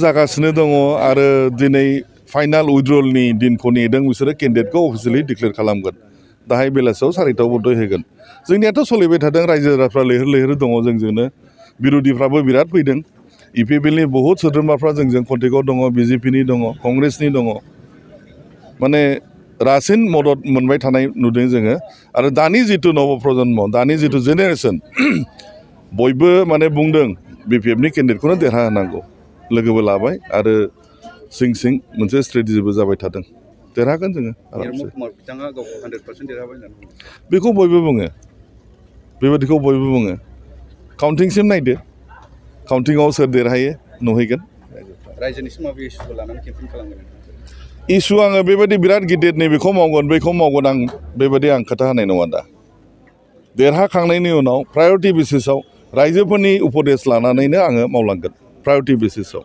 जागासिनो दङ आरो दिनै फाइनाल उइड्रलनि दिनखौ नेदों बिसोरो केन्डिडेटखौ अफिसियेलि डिक्लेयार खालामगोन दाहाय बेलासियाव 4टायाव बन्द होगोन जोंनियाथ' सोलिबाय थादों रायजो राजाफ्रा लैहोर लैहोर दङ जोंजोंनो बिर'धिफ्राबो बिराद फैदों इपिपिएलनि बहुद सोद्रोमाफ्रा जोंजों कन्टेक्टआव दङ बिजेपिनि दङ कंग्रेसनि दङ माने रासिन मदद मोनबाय थानाय नुदों जोङो आरो दानि जिथु नव प्रजन्म दानि जिथु जेनेरेसन बयबो माने बुंदों बिपिएफनि केन्डिडेटखौनो देरहाहोनांगौ लोगोबो लाबाय आरो सिं सिं मोनसे स्ट्रेटेजिबो जाबाय थादों देरहागोन जोङो बेखौ बयबो बुङो बेबायदिखौ बयबो बुङो काउन्टिंसिम नायदो काउन्टिंआव सोर देरहायो नुहैगोन इसु आङो बेबायदि बिराद गिदिर नैबेखौ मावगोन बेखौ मावगोन आं बेबायदि आं खोथा होनाय नङा दा देरहाखांनायनि उनाव प्रायरिटि बेसिसाव रायजोफोरनि उपदेश लानानैनो आङो मावलांगोन प्रायरिटि बेसिसाव